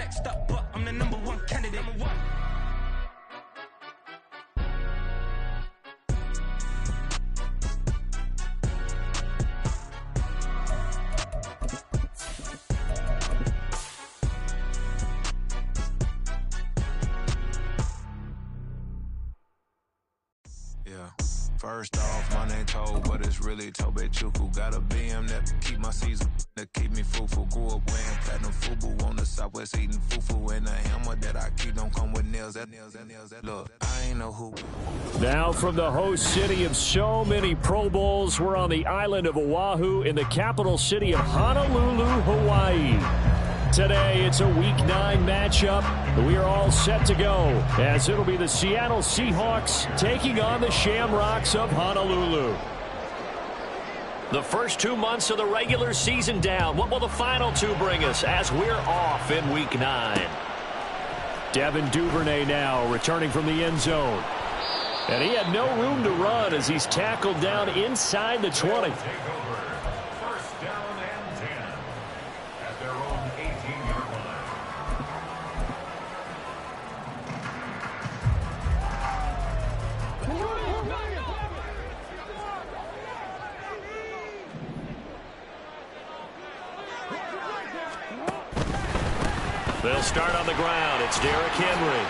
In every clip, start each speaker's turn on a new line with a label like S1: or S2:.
S1: next up, but I'm the #1 candidate.
S2: First off, my name Toad, but it's really Tobe Chuku. Got a BM that keep my season, that keep me fruitful. Grew up wearing platinum FUBU on the Southwest eating fufu. And the hammer that I keep don't come with nails. That look, I ain't no who.
S3: Now from the host city of so many Pro Bowls, we're on the island of Oahu in the capital city of Honolulu, Hawaii. Today, it's a Week 9 matchup. We are all set to go, as it'll be the Seattle Seahawks taking on the Shamrocks of Honolulu. The first 2 months of the regular season down. What will the final 2 bring us as we're off in Week 9? Devin Duvernay now returning from the end zone. And he had no room to run as he's tackled down inside the 20. They'll start on the ground. It's Derrick Henry.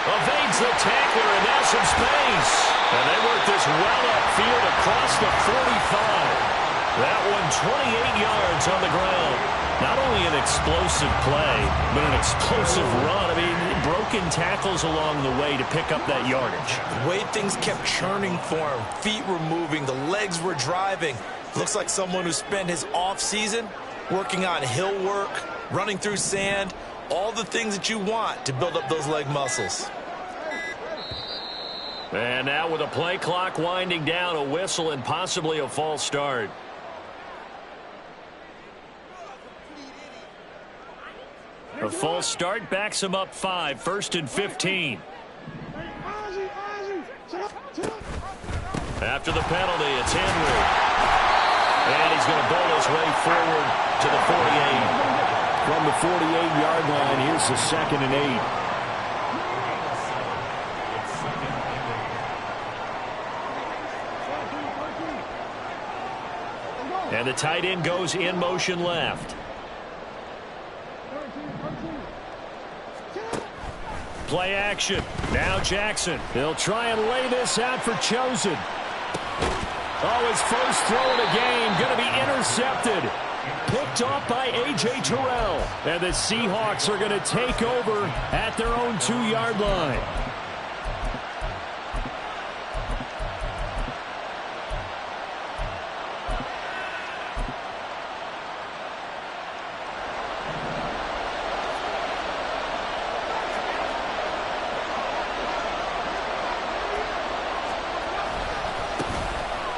S3: Evades the tackler, and now some space. And they work this well upfield across the 45. That one 28 yards on the ground. Not only an explosive play, but an explosive run. I mean, broken tackles along the way to pick up that yardage.
S4: The way things kept churning for him, feet were moving, the legs were driving. Looks like someone who spent his offseason working on hill work, running through sand, all the things that you want to build up those leg muscles.
S3: And now with a play clock winding down, a whistle and possibly a false start. A false start backs him up 5, 1st and 15. After the penalty, it's Henry. And he's going to bowl his way forward to the 48. From the 48-yard line, here's the 2nd and 8. And the tight end goes in motion left. Play action. Now Jackson. He'll try and lay this out for Chosen. Oh, his first throw of the game going to be intercepted. Picked off by A.J. Terrell. And the Seahawks are going to take over at their own 2-yard line.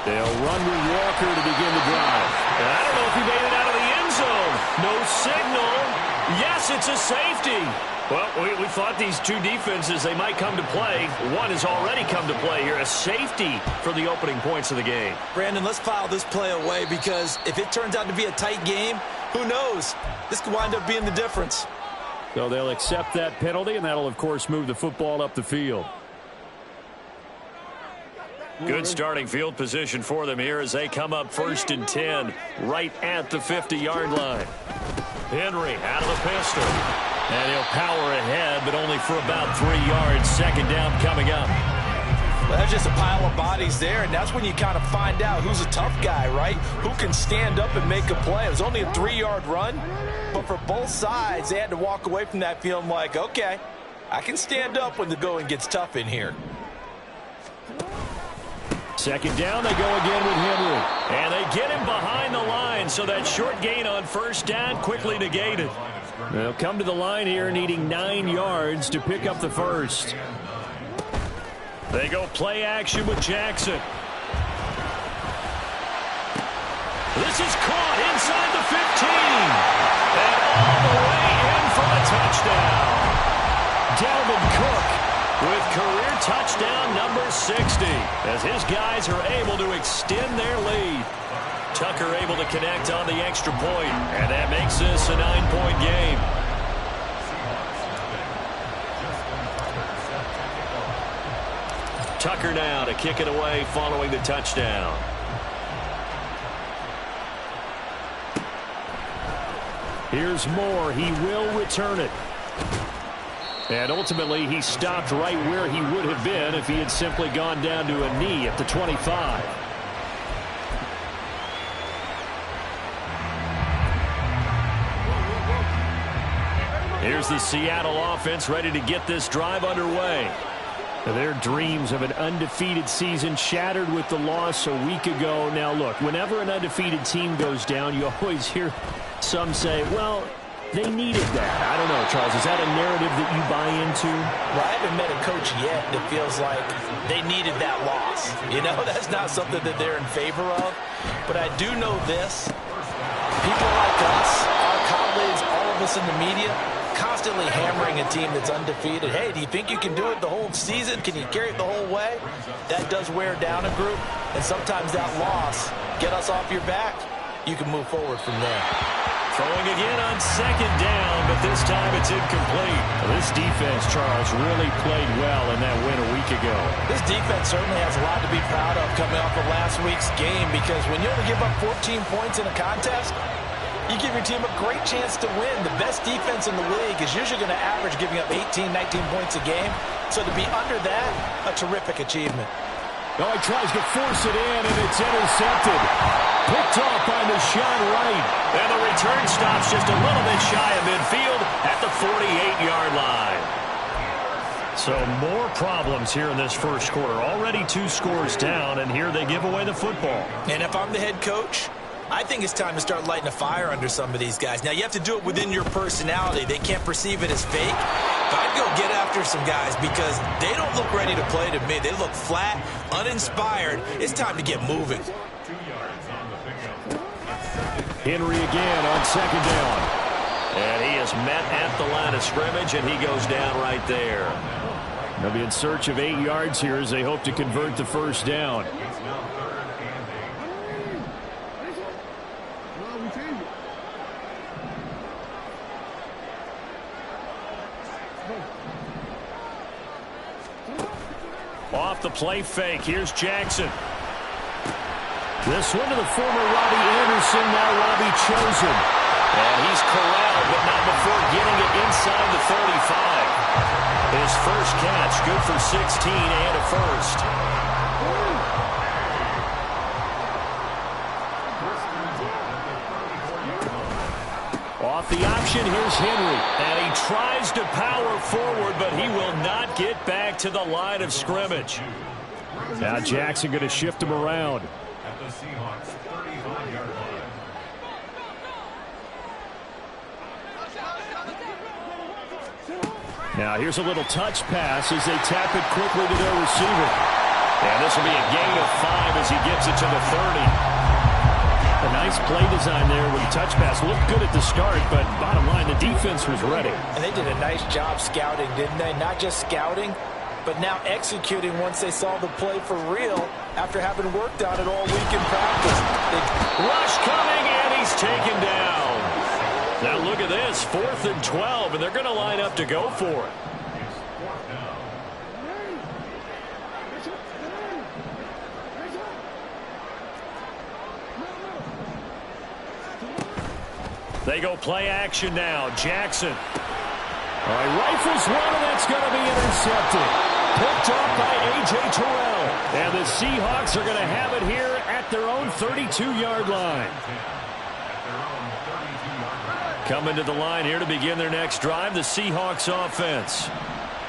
S3: They'll run with Walker to begin the drive. And I don't know if he made it out of the end zone. No signal. Yes, it's a safety. Well, we thought these two defenses, they might come to play. One has already come to play here. A safety for the opening points of the game.
S4: Brandon, let's file this play away because if it turns out to be a tight game, who knows? This could wind up being the difference.
S3: So they'll accept that penalty, and that'll, of course, move the football up the field. Good starting field position for them here as they come up 1st and 10 right at the 50-yard line. Henry out of the pistol. And he'll power ahead, but only for about 3 yards. 2nd down coming up.
S4: Well, that's just a pile of bodies there, and that's when you kind of find out who's a tough guy, right? Who can stand up and make a play. It was only a 3-yard run, but for both sides, they had to walk away from that feeling like, okay, I can stand up when the going gets tough in here.
S3: 2nd down, they go again with Henry. And they get him behind the line, so that short gain on 1st down quickly negated. They'll come to the line here needing 9 yards to pick up the 1st. They go play action with Jackson. This is caught inside the 15. And all the way in for the touchdown. Dalvin Cook with career touchdown number 60 as his guys are able to extend their lead. Tucker able to connect on the extra point, and that makes this a 9-point game. Tucker now to kick it away following the touchdown. Here's Moore. He will return it. And ultimately, he stopped right where he would have been if he had simply gone down to a knee at the 25. Here's the Seattle offense ready to get this drive underway. Their dreams of an undefeated season shattered with the loss a week ago. Now, look, whenever an undefeated team goes down, you always hear some say, well, they needed that. I don't know, Charles. Is that a narrative that you buy into?
S4: Well, I haven't met a coach yet that feels like they needed that loss. You know, that's not something that they're in favor of. But I do know this. People like us, our colleagues, all of us in the media, constantly hammering a team that's undefeated. Hey, do you think you can do it the whole season? Can you carry it the whole way? That does wear down a group. And sometimes that loss, get us off your back, you can move forward from there.
S3: Throwing again on second down, but this time it's incomplete. This defense, Charles, really played well in that win a week ago.
S4: This defense certainly has a lot to be proud of coming off of last week's game, because when you only give up 14 points in a contest, you give your team a great chance to win. The best defense in the league is usually going to average giving up 18, 19 points a game. So to be under that, a terrific achievement.
S3: Oh, he tries to force it in, and it's intercepted. Picked off by Deshaun Wright. And the return stops just a little bit shy of midfield at the 48-yard line. So more problems here in this first quarter. Already 2 scores down, and here they give away the football.
S4: And if I'm the head coach, I think it's time to start lighting a fire under some of these guys. Now, you have to do it within your personality. They can't perceive it as fake. But I'd go get after some guys because they don't look ready to play to me. They look flat, uninspired. It's time to get moving.
S3: Henry again on second down. And he is met at the line of scrimmage, and he goes down right there. They'll be in search of 8 yards here as they hope to convert the first down. Off the play fake, here's Jackson. This one to the former Robbie Anderson, now Robbie Chosen. And he's corralled, but not before getting it inside the 35. His first catch, good for 16 and a first. Off the option, here's Henry. And he tries to power forward, but he will not get back to the line of scrimmage. Now Jackson going to shift him around.
S2: At the Seahawks 35-yard line.
S3: Now here's a little touch pass as they tap it quickly to their receiver. And this will be a gain of 5 as he gets it to the 30. A nice play design there with the touch pass. Looked good at the start, but bottom line, the defense was ready.
S4: And they did a nice job scouting, didn't they? Not just scouting, but now executing once they saw the play for real after having worked on it all week in practice.
S3: Rush coming, and he's taken down. Now look at this, 4th and 12, and they're going to line up to go for it. They go play action now. Jackson. All right, rifles one, and that's going to be intercepted. Picked off by A.J. Terrell. And the Seahawks are going to have it here at their own 32-yard line. Coming to the line here to begin their next drive, the Seahawks offense.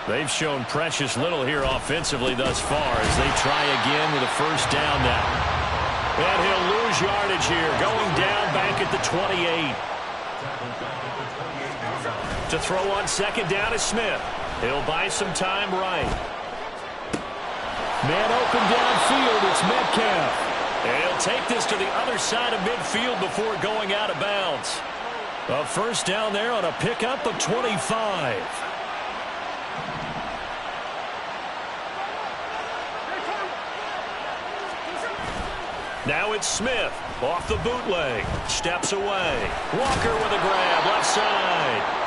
S3: They've shown precious little here offensively thus far as they try again with a first down now. And he'll lose yardage here, going down back at the 28. To throw on second down is Smith. He'll buy some time right. Man open downfield, it's Metcalf. And he'll take this to the other side of midfield before going out of bounds. A first down there on a pickup of 25. Now it's Smith off the bootleg. Steps away. Walker with a grab left side.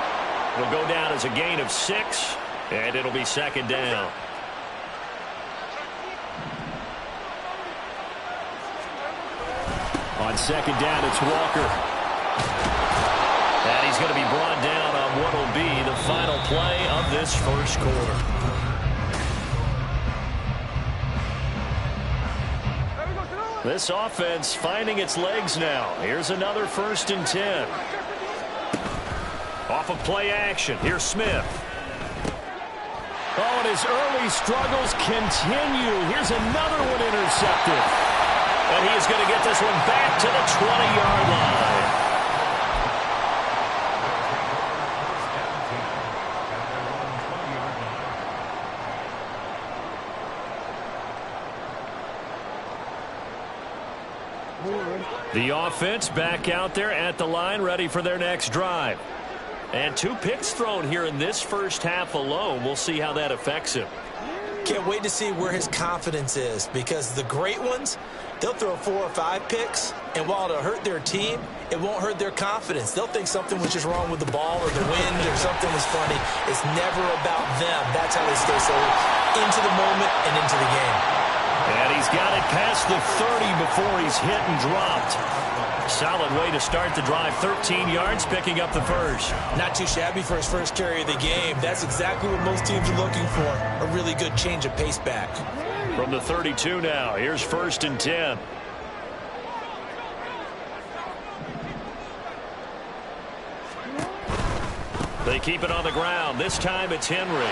S3: It'll go down as a gain of 6, and it'll be second down. On second down, it's Walker. And he's going to be brought down on what will be the final play of this first quarter. This offense finding its legs now. Here's another 1st and 10. Off of play action. Here's Smith. Oh, and his early struggles continue. Here's another one intercepted. And he is going to get this one back to the 20-yard line. The offense back out there at the line, ready for their next drive. And 2 picks thrown here in this first half alone. We'll see how that affects him.
S4: Can't wait to see where his confidence is, because the great ones, they'll throw 4 or 5 picks, and while it'll hurt their team, it won't hurt their confidence. They'll think something was just wrong with the ball or the wind or something was funny. It's never about them. That's how they stay so into the moment and into the game.
S3: And he's got it past the 30 before he's hit and dropped. Solid way to start the drive. 13 yards, picking up the first.
S4: Not too shabby for his first carry of the game. That's exactly what most teams are looking for. A really good change of pace back.
S3: From the 32 now, here's 1st and 10. They keep it on the ground. This time it's Henry.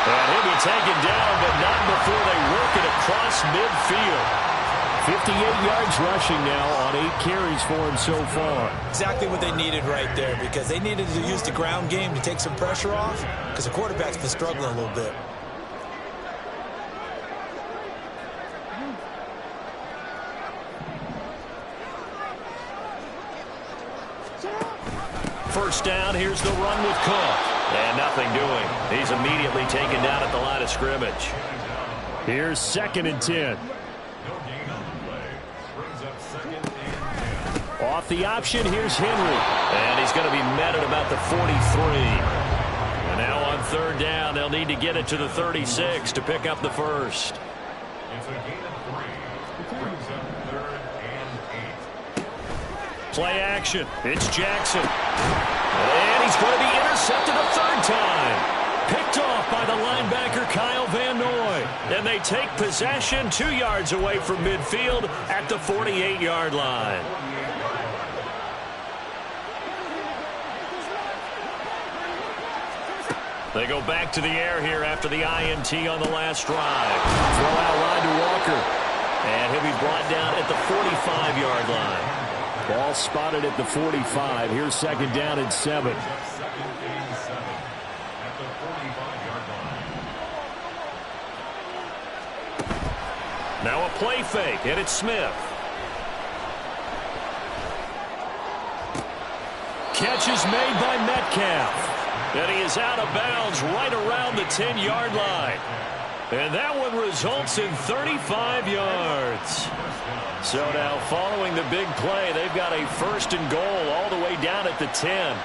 S3: And he'll be taken down, but not before they work it across midfield. 58 yards rushing now on 8 carries for him so far.
S4: Exactly what they needed right there, because they needed to use the ground game to take some pressure off, because the quarterback's been struggling a little bit.
S3: First down, here's the run with Cook. And nothing doing. He's immediately taken down at the line of scrimmage. Here's 2nd and 10. Off the option, here's Henry. And he's going to be met at about the 43. And now on 3rd down, they'll need to get it to the 36 to pick up the first.
S5: It's a gain of 3. Brings up 3rd and 8.
S3: Play action. It's Jackson. And he's going to be intercepted a 3rd time. Picked off by the linebacker Kyle Van Noy. And they take possession 2 yards away from midfield at the 48-yard line. They go back to the air here after the INT on the last drive. Throw out line to Walker. And he'll be brought down at the 45-yard line. Ball spotted at the 45. Here's 2nd down and 7. Now a play fake, and it's Smith. Catch is made by Metcalf. And he is out of bounds right around the 10-yard line. And that one results in 35 yards. So now following the big play, they've got a 1st and goal all the way down at the 10.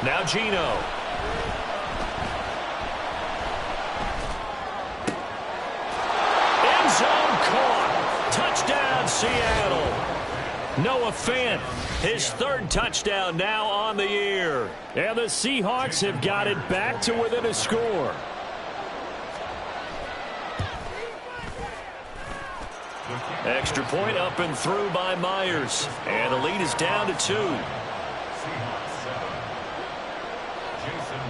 S3: Now Geno. End zone caught. Touchdown, Seattle. Noah Fant, his 3rd touchdown now on the year. And the Seahawks have got it back to within a score. Extra point up and through by Myers. And the lead is down to 2.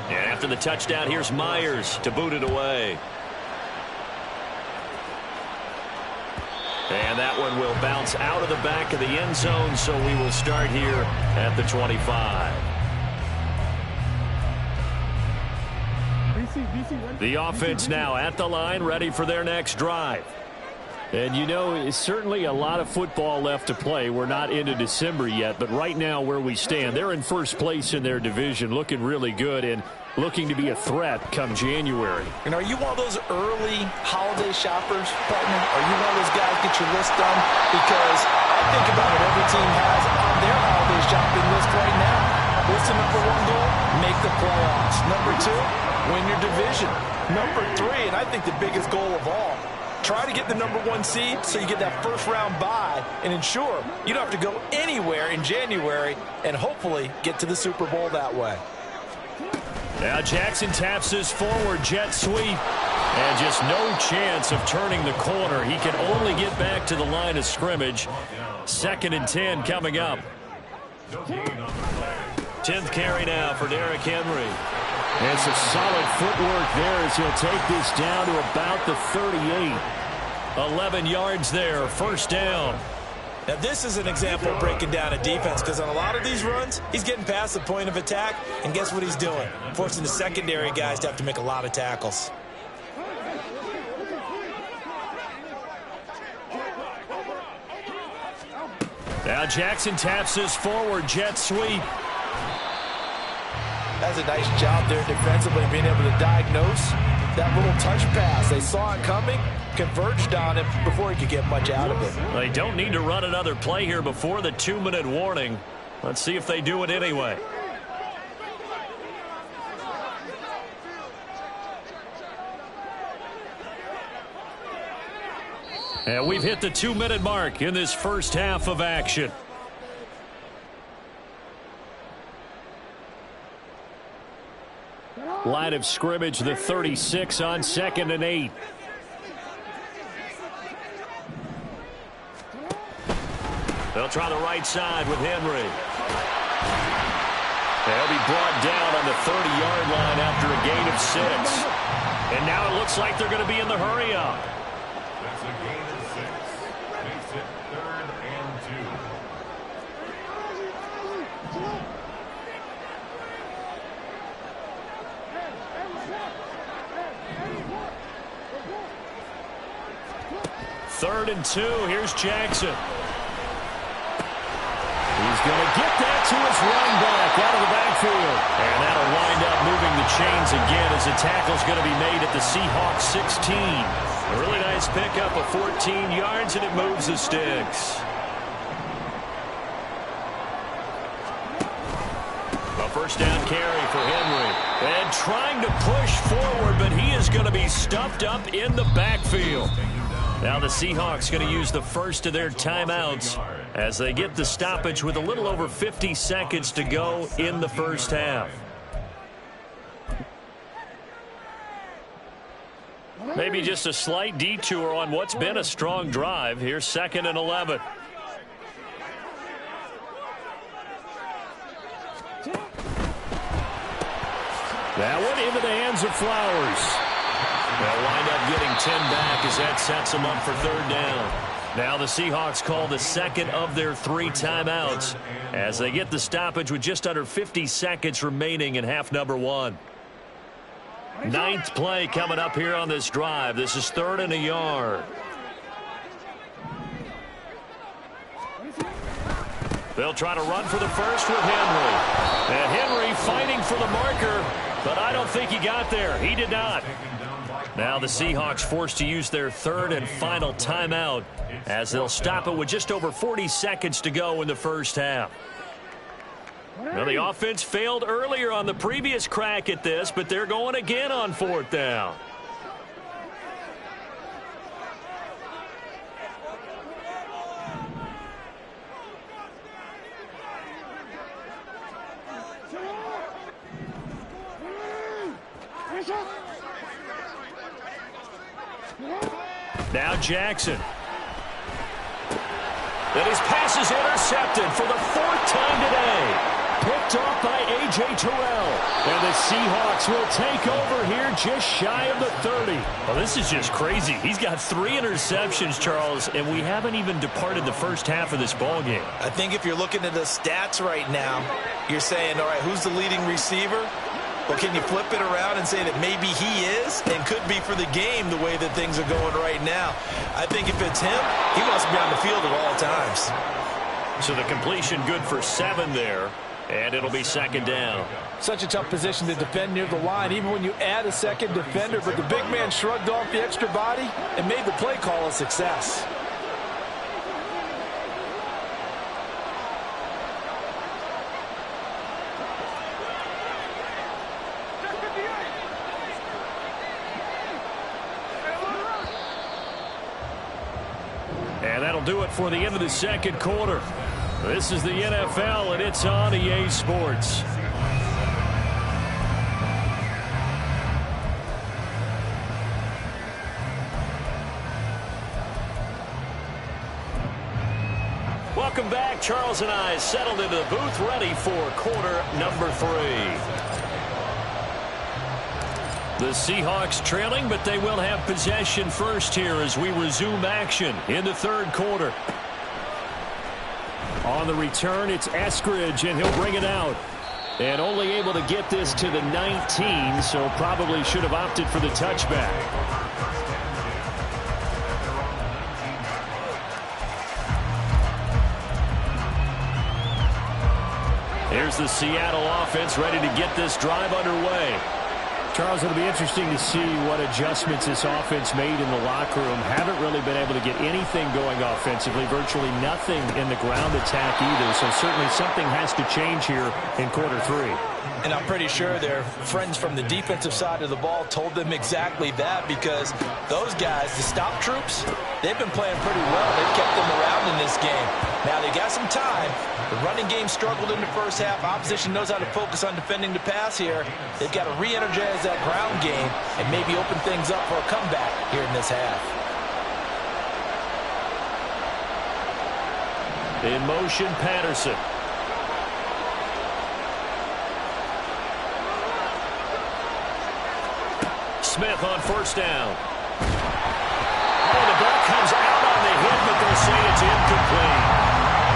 S3: And after the touchdown, here's Myers to boot it away. And that one will bounce out of the back of the end zone, so we will start here at the 25. The offense now at the line, ready for their next drive. And, you know, it's certainly a lot of football left to play. We're not into December yet, but right now where we stand, they're in 1st place in their division, looking really good and looking to be a threat come January.
S4: And are you one of those early holiday shoppers, partner? Are you one of those guys get your list done? Because I think about what every team has on their holiday shopping list right now. What's the #1 goal? make the playoffs. Number 2, win your division. Number 3, and I think the biggest goal of all, try to get the number 1 seed so you get that first-round bye and ensure you don't have to go anywhere in January and hopefully get to the Super Bowl that way.
S3: Now Jackson taps his forward jet sweep. And just no chance of turning the corner. He can only get back to the line of scrimmage. 2nd and 10 coming up. 10th carry now for Derrick Henry. And some solid footwork there as he'll take this down to about the 38. 11 yards there, first down.
S4: Now this is an example of breaking down a defense, because on a lot of these runs, he's getting past the point of attack, and guess what he's doing? Forcing the secondary guys to have to make a lot of tackles.
S3: Now Jackson taps his forward jet sweep.
S4: That's a nice job there defensively, being able to diagnose that little touch pass. They saw it coming, converged on it before he could get much out of it.
S3: They don't need to run another play here before the 2-minute warning. Let's see if they do it anyway. And we've hit the 2-minute mark in this first half of action. Line of scrimmage, the 36 on 2nd and 8. They'll try the right side with Henry. They'll be brought down on the 30-yard line after a gain of 6. And now it looks like they're going to be in the hurry-up.
S5: That's a gain of 6. Makes it 3rd and 2.
S3: 3rd and 2. Here's Jackson. He's going to get that to his run back out of the backfield. And that'll wind up moving the chains again as the tackle's going to be made at the Seahawks 16. A really nice pickup of 14 yards, and it moves the sticks. A first down carry for Henry. And trying to push forward, but he is going to be stuffed up in the backfield. Now the Seahawks going to use the first of their timeouts as they get the stoppage with a little over 50 seconds to go in the first half. Maybe just a slight detour on what's been a strong drive. Here's 2nd and 11. That one into the hands of Flowers. They'll wind up getting 10 back as that sets them up for 3rd down. Now the Seahawks call the 2nd of their 3 timeouts as they get the stoppage with just under 50 seconds remaining in half number 1. 9th play coming up here on this drive. This is 3rd and a yard. They'll try to run for the first with Henry. And Henry fighting for the marker, but I don't think he got there. He did not. Now the Seahawks forced to use their 3rd and final timeout as they'll stop it with just over 40 seconds to go in the first half. Now the offense failed earlier on the previous crack at this, but they're going again on 4th down. Now Jackson. And his pass is intercepted for the 4th time today. Picked off by A.J. Terrell. And the Seahawks will take over here just shy of the 30. Well, this is just crazy. He's got 3 interceptions, Charles, and we haven't even departed the first half of this ballgame.
S4: I think if you're looking at the stats right now, you're saying, all right, who's the leading receiver? Well, can you flip it around and say that maybe he is and could be for the game the way that things are going right now? I think if it's him, he wants to be on the field at all times.
S3: So the completion good for 7 there, and it'll be 2nd down.
S4: Such a tough position to defend near the line, even when you add a second defender, but the big man shrugged off the extra body and made the play call a success.
S3: That'll do it for the end of the second quarter. This is the NFL, and it's on EA Sports. Welcome back. Charles and I settled into the booth, ready for quarter number 3. The Seahawks trailing, but they will have possession first here as we resume action in the third quarter. On the return, it's Eskridge, and he'll bring it out. And only able to get this to the 19, so probably should have opted for the touchback. Here's the Seattle offense ready to get this drive underway. Charles, it'll be interesting to see what adjustments this offense made in the locker room. Haven't really been able to get anything going offensively, virtually nothing in the ground attack either, so certainly something has to change here in quarter 3.
S4: And I'm pretty sure their friends from the defensive side of the ball told them exactly that, because those guys, the stop troops, they've been playing pretty well. They've kept them around in this game. Now they got some time. The running game struggled in the first half. Opposition knows how to focus on defending the pass here. They've got to re-energize that ground game and maybe open things up for a comeback here in this half.
S3: In motion, Patterson. Smith on first down. Oh, the ball comes out on the hit, but they'll say it's incomplete.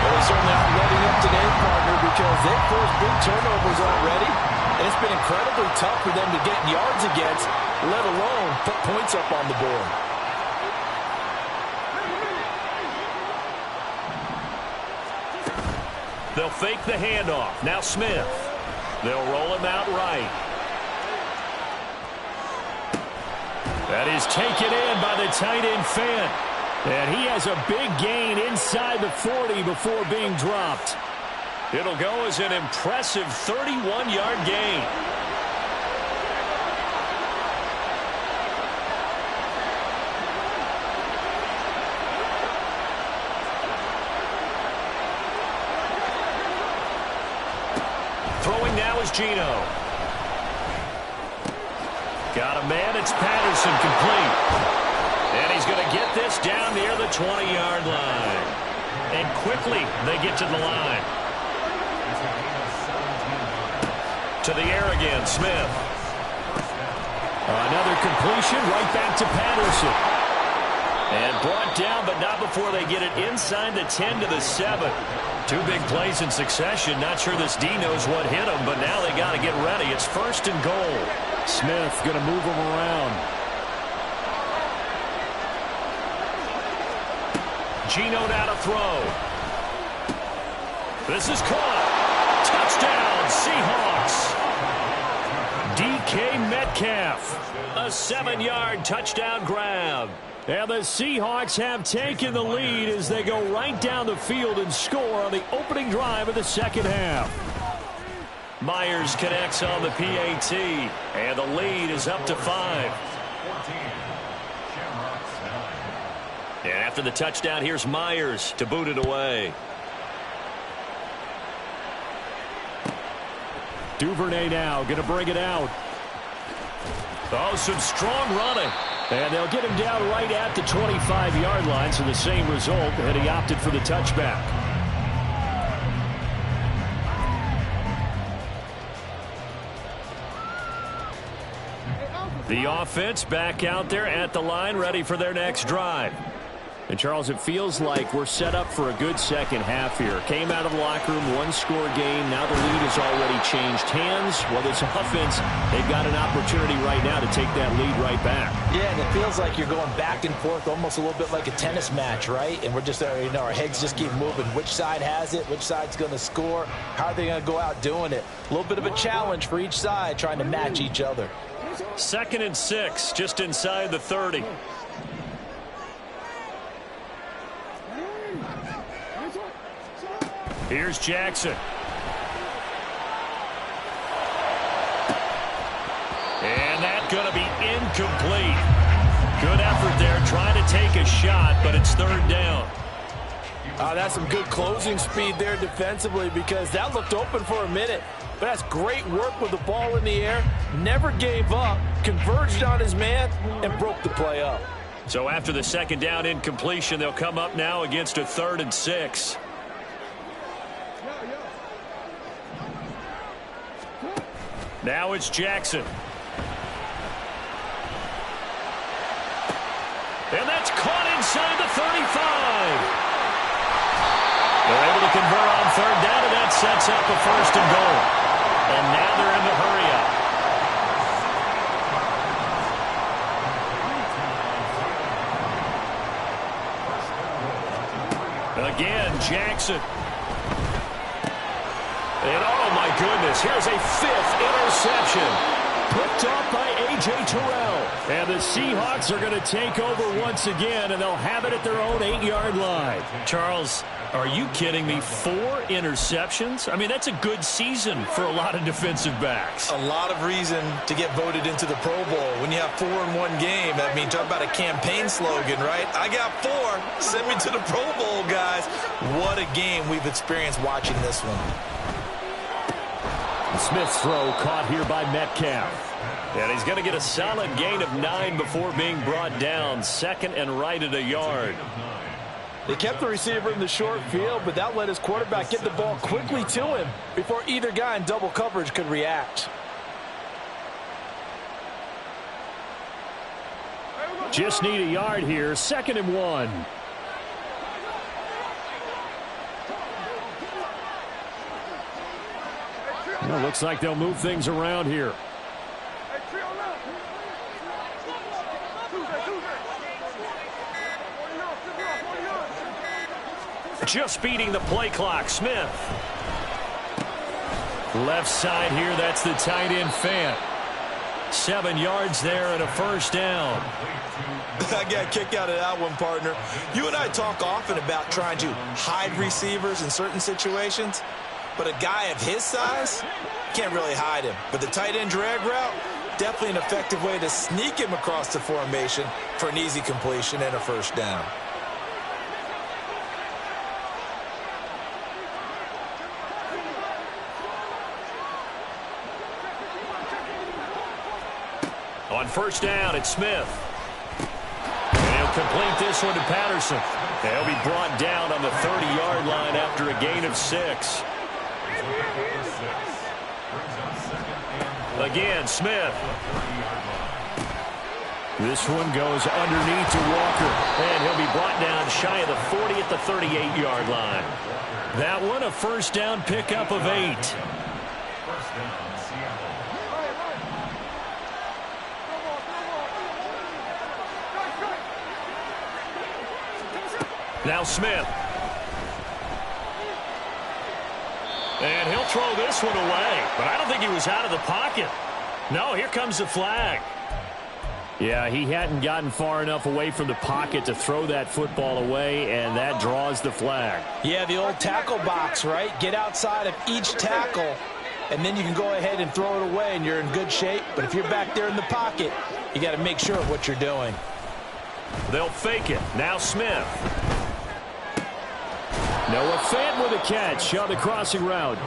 S4: Well, they certainly aren't letting up today, partner, because they've forced big turnovers already, and it's been incredibly tough for them to get yards against, let alone put points up on the board.
S3: They'll fake the handoff. Now Smith. They'll roll him out right. That is taken in by the tight end Fant. And he has a big gain inside the 40 before being dropped. It'll go as an impressive 31-yard gain. Throwing now is Geno. Got a man, it's Patterson, complete. And he's going to get this down near the 20-yard line. And quickly they get to the line. To the air again, Smith. Another completion right back to Patterson. And brought down, but not before they get it inside the 10 to the 7. 2 big plays in succession. Not sure this D knows what hit him, but now they got to get ready. It's first and goal. Smith going to move him around. Geno now to throw. This is caught. Touchdown, Seahawks. DK Metcalf. A 7-yard touchdown grab. And the Seahawks have taken the lead as they go right down the field and score on the opening drive of the second half. Myers connects on the PAT, and the lead is up to 5. And after the touchdown, here's Myers to boot it away. Duvernay now going to bring it out. Oh, some strong running. And they'll get him down right at the 25-yard line, so the same result, and he opted for the touchback. The offense back out there at the line, ready for their next drive. And, Charles, it feels like we're set up for a good second half here. Came out of the locker room, 1-score game. Now the lead has already changed hands. Well, this offense, they've got an opportunity right now to take that lead right back.
S4: Yeah, and it feels like you're going back and forth, almost a little bit like a tennis match, right? And we're just, our heads just keep moving. Which side has it? Which side's going to score? How are they going to go out doing it? A little bit of a challenge for each side, trying to match each other.
S3: 2nd and 6, just inside the 30. Here's Jackson. And that's going to be incomplete. Good effort there, trying to take a shot, but it's 3rd down.
S4: That's some good closing speed there defensively, because that looked open for a minute. But that's great work with the ball in the air. Never gave up, converged on his man, and broke the play up.
S3: So after the second down incompletion, they'll come up now against a 3rd and 6. Now it's Jackson. And that's caught inside the 35. They're able to convert on 3rd down, and that sets up a 1st and goal. And now they're in the hurry-up. Again, Jackson. And oh my goodness, here's a 5th interception. Picked off by A.J. Terrell. And the Seahawks are going to take over once again, and they'll have it at their own 8-yard line. Charles, are you kidding me? 4 interceptions? I mean, that's a good season for a lot of defensive backs.
S4: A lot of reason to get voted into the Pro Bowl. When you have 4 in one game, I mean, talk about a campaign slogan, right? I got 4. Send me to the Pro Bowl, guys. What a game we've experienced watching this one.
S3: Smith's throw caught here by Metcalf. And he's going to get a solid gain of 9 before being brought down. 2nd and right at a yard.
S4: They kept the receiver in the short field, but that let his quarterback get the ball quickly to him before either guy in double coverage could react.
S3: Just need a yard here. 2nd and 1. Well, looks like they'll move things around here. Just beating the play clock. Smith. Left side here, that's the tight end Fant. 7 yards there and a 1st down.
S4: I got a kick out of that one, partner. You and I talk often about trying to hide receivers in certain situations, but a guy of his size can't really hide him. But the tight end drag route, definitely an effective way to sneak him across the formation for an easy completion and a 1st down.
S3: On 1st down, it's Smith. And he'll complete this one to Patterson. And he'll be brought down on the 30-yard line after a gain of 6. Again, Smith. This one goes underneath to Walker. And he'll be brought down shy of the 40 at the 38-yard line. That one a 1st down pickup of 8. Now Smith. And he'll throw this one away. But I don't think he was out of the pocket. No, here comes the flag. Yeah, he hadn't gotten far enough away from the pocket to throw that football away, and that draws the flag.
S4: Yeah, the old tackle box, right? Get outside of each tackle, and then you can go ahead and throw it away, and you're in good shape. But if you're back there in the pocket, you got to make sure of what you're doing.
S3: They'll fake it. Now Smith. Noah Fant with a catch on the crossing route.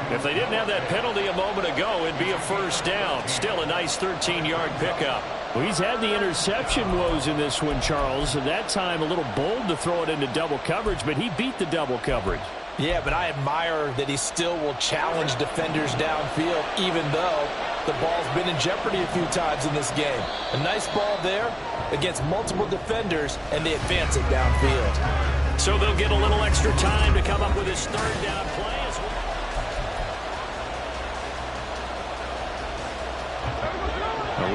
S3: If they didn't have that penalty a moment ago, it'd be a 1st down. Still a nice 13-yard pickup. Well, he's had the interception woes in this one, Charles. And that time a little bold to throw it into double coverage, but he beat the double coverage.
S4: Yeah, but I admire that he still will challenge defenders downfield, even though the ball's been in jeopardy a few times in this game. A nice ball there against multiple defenders, and they advance it downfield.
S3: So they'll get a little extra time to come up with his 3rd down play as well.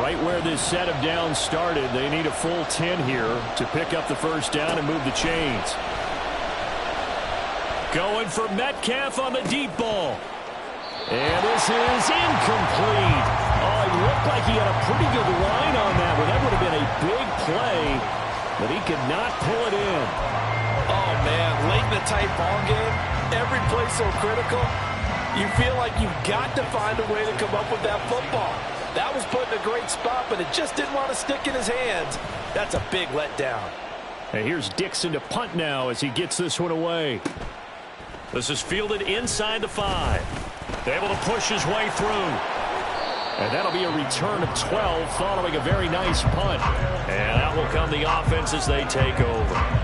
S3: Right where this set of downs started, they need a full 10 here to pick up the 1st down and move the chains. Going for Metcalf on the deep ball. And this is incomplete. Oh, it looked like he had a pretty good line on that one. That would have been a big play, but he could not pull it in.
S4: Oh, man, late in the tight ball game, every play so critical, you feel like you've got to find a way to come up with that football. That was put in a great spot, but it just didn't want to stick in his hands. That's a big letdown.
S3: And here's Dixon to punt now as he gets this one away. This is fielded inside the 5. Able to push his way through. And that'll be a return of 12 following a very nice punt. And out will come the offense as they take over.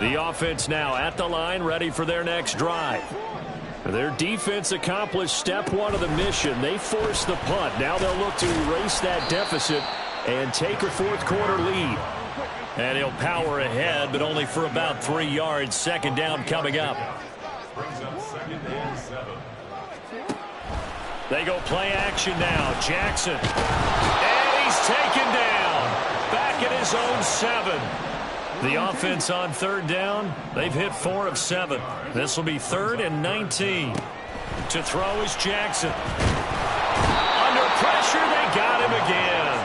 S3: The offense now at the line, ready for their next drive. Their defense accomplished step 1 of the mission. They forced the punt. Now they'll look to erase that deficit and take a fourth-quarter lead. And he'll power ahead, but only for about 3 yards. Second down coming up.
S5: Brings up 2nd and 7.
S3: They go play action now. Jackson. And he's taken down. Back at his own 7. The offense on 3rd down, they've hit 4 of 7. This will be 3rd and 19. To throw is Jackson. Under pressure, they got him again.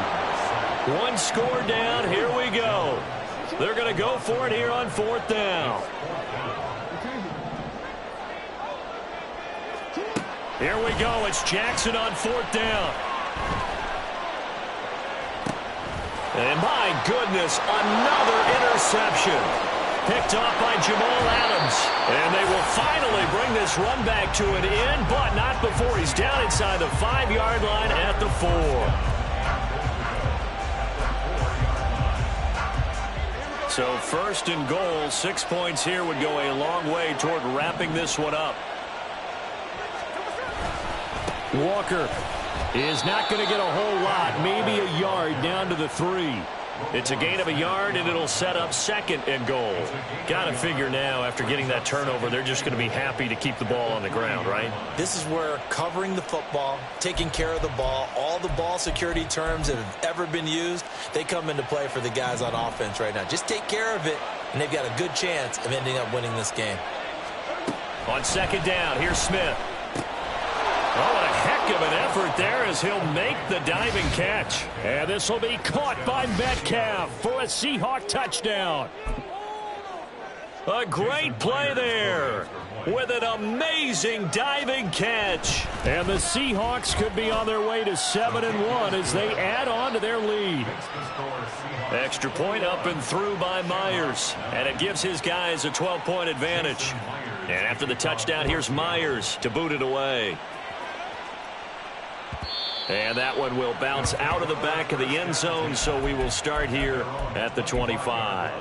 S3: 1 score down, here we go. They're going to go for it here on 4th down. Here we go, it's Jackson on 4th down. And my goodness, another interception. Picked off by Jamal Adams. And they will finally bring this run back to an end, but not before he's down inside the 5-yard line at the 4. So 1st and goal, 6 points here would go a long way toward wrapping this one up. Walker is not going to get a whole lot, maybe a yard down to the 3. It's a gain of a yard, and it'll set up 2nd and goal. Got to figure now, after getting that turnover, they're just going to be happy to keep the ball on the ground, right?
S4: This is where covering the football, taking care of the ball, all the ball security terms that have ever been used, they come into play for the guys on offense right now. Just take care of it, and they've got a good chance of ending up winning this game.
S3: On 2nd down, here's Smith. Oh, what a heck of an effort there as he'll make the diving catch. And this will be caught by Metcalf for a Seahawk touchdown. A great play there with an amazing diving catch. And the Seahawks could be on their way to 7-1 as they add on to their lead. Extra point up and through by Myers. And it gives his guys a 12-point advantage. And after the touchdown, here's Myers to boot it away. And that one will bounce out of the back of the end zone, so we will start here at the 25.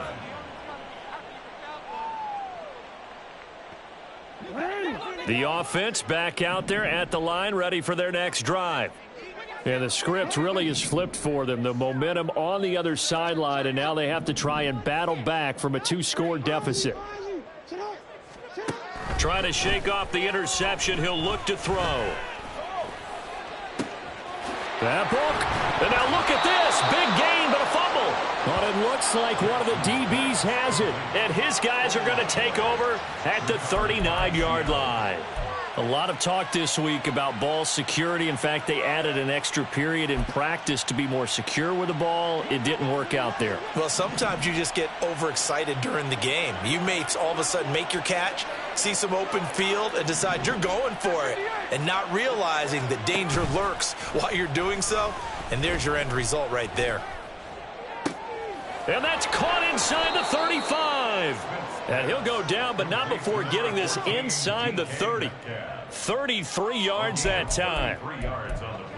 S3: The offense back out there at the line, ready for their next drive. And the script really is flipped for them. The momentum on the other sideline, and now they have to try and battle back from a 2-score deficit. Trying to shake off the interception, he'll look to throw. That broke. And now look at this. Big gain, but a fumble. But it looks like one of the DBs has it. And his guys are going to take over at the 39-yard line. A lot of talk this week about ball security. In fact, they added an extra period in practice to be more secure with the ball. It didn't work out there.
S4: Well, sometimes you just get overexcited during the game. You may all of a sudden make your catch, see some open field, and decide you're going for it, and not realizing that danger lurks while you're doing so. And there's your end result right there.
S3: And that's caught inside the 35. And he'll go down, but not before getting this inside the 30. 33 yards that time.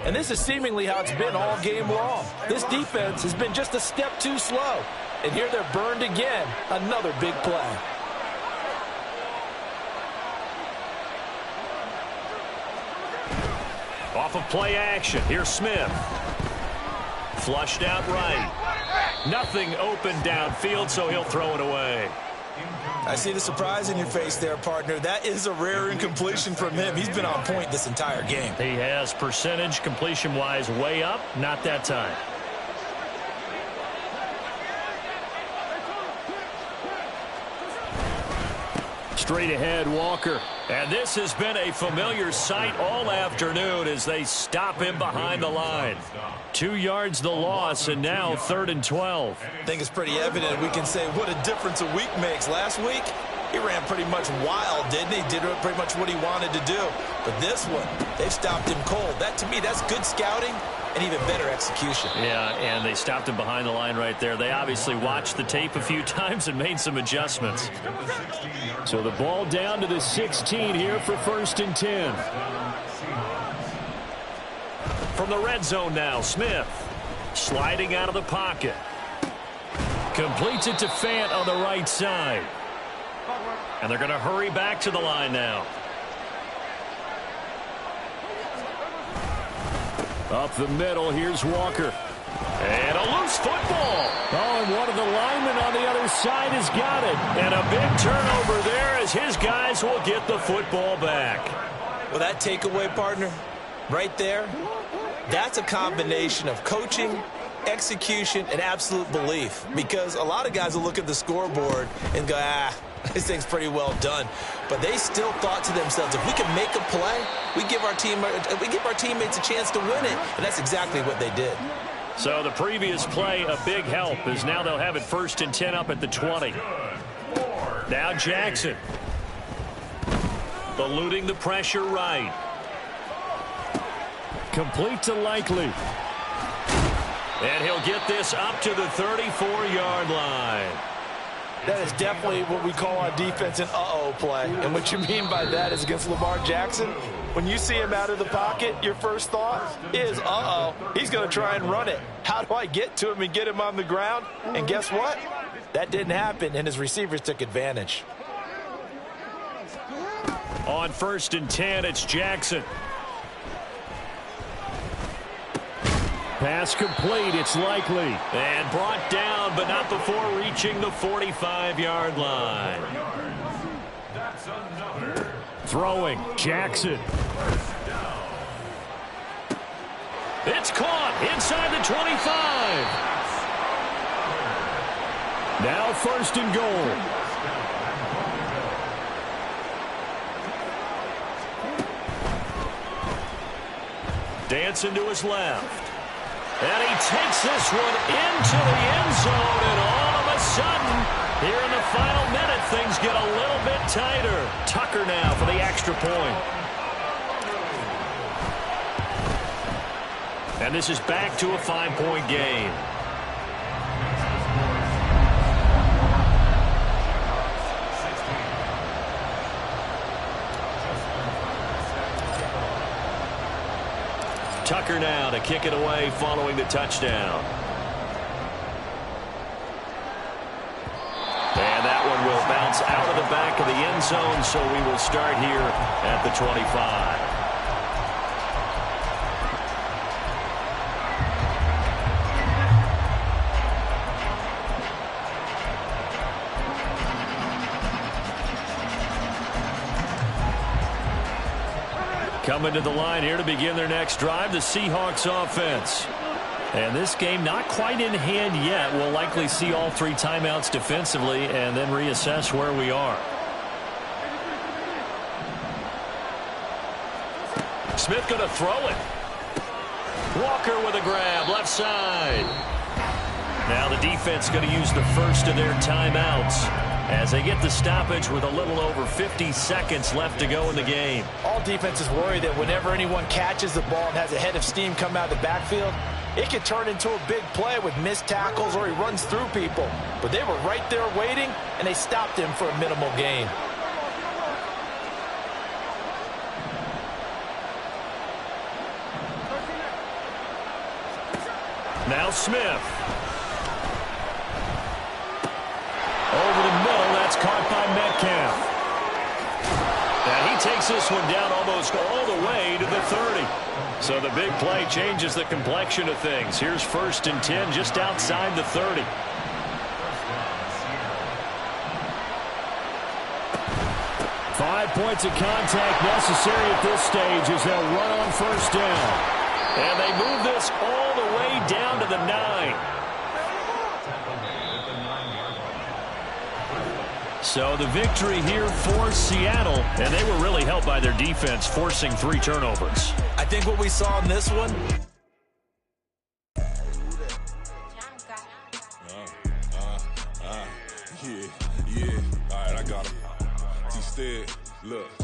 S4: And this is seemingly how it's been all game long. This defense has been just a step too slow. And here they're burned again. Another big play.
S3: Off of play action. Here's Smith. Flushed out right. Nothing open downfield, so he'll throw it away.
S4: I see the surprise in your face there, partner. That is a rare incompletion from him. He's been on point this entire game.
S3: He has percentage completion-wise way up. Not that time. Straight ahead, Walker. And this has been a familiar sight all afternoon as they stop him behind the line. 2 yards the loss, and now 3rd and 12.
S4: I think it's pretty evident. We can say what a difference a week makes. Last week, He ran pretty much wild, didn't he? Did pretty much what he wanted to do. But this one, they've stopped him cold. That, to me, that's good scouting and even better execution.
S3: Yeah, and they stopped him behind the line right there. They obviously watched the tape a few times and made some adjustments. So the ball down to the 16 here for 1st and 10. From the red zone now, Smith sliding out of the pocket. Completes it to Fant on the right side. And they're going to hurry back to the line now. Up the middle, here's Walker. And a loose football. Oh, and one of the linemen on the other side has got it. And a big turnover there as his guys will get the football back.
S4: Well, that takeaway, partner, right there, that's a combination of coaching, execution, and absolute belief. Because a lot of guys will look at the scoreboard and go, this thing's pretty well done. But they still thought to themselves, if we can make a play, we give our teammates a chance to win it. And that's exactly what they did.
S3: So the previous play, a big help, as now they'll have it 1st and 10 up at the 20. Now Jackson. Eluding the pressure right. Complete to Likely. And he'll get this up to the 34-yard line.
S4: That is definitely what we call on defense an uh-oh play. And what you mean by that is against Lamar Jackson, when you see him out of the pocket, your first thought is, uh-oh, he's going to try and run it. How do I get to him and get him on the ground? And guess what? That didn't happen, and his receivers took advantage.
S3: On 1st and 10, it's Jackson. Pass complete, it's Likely. And brought down, but not before reaching the 45-yard line. Throwing, Jackson. It's caught inside the 25. Now 1st and goal. Dancing to his left. And he takes this one into the end zone, and all of a sudden, here in the final minute, things get a little bit tighter. Tucker now for the extra point. And this is back to a 5-point game. Tucker now to kick it away following the touchdown. And that one will bounce out of the back of the end zone, so we will start here at the 25. Coming to the line here to begin their next drive, the Seahawks offense. And this game not quite in hand yet. We'll likely see all 3 timeouts defensively and then reassess where we are. Smith going to throw it. Walker with a grab, left side. Now the defense going to use the first of their timeouts as they get the stoppage with a little over 50 seconds left to go in the game.
S4: All defenses worry that whenever anyone catches the ball and has a head of steam come out of the backfield, it could turn into a big play with missed tackles or he runs through people. But they were right there waiting, and they stopped him for a minimal gain.
S3: Now Smith. Over the middle, that's caught by Metcalf. And he takes this one down almost all the way to the 30. So the big play changes the complexion of things. Here's 1st and 10 just outside the 30. Five points of contact necessary at this stage as they'll run on 1st down. And they move this all the way down to the 9. So the victory here for Seattle, and they were really helped by their defense, forcing 3 turnovers.
S4: I think what we saw in this one.
S6: Yeah. All right, I got him. said, look.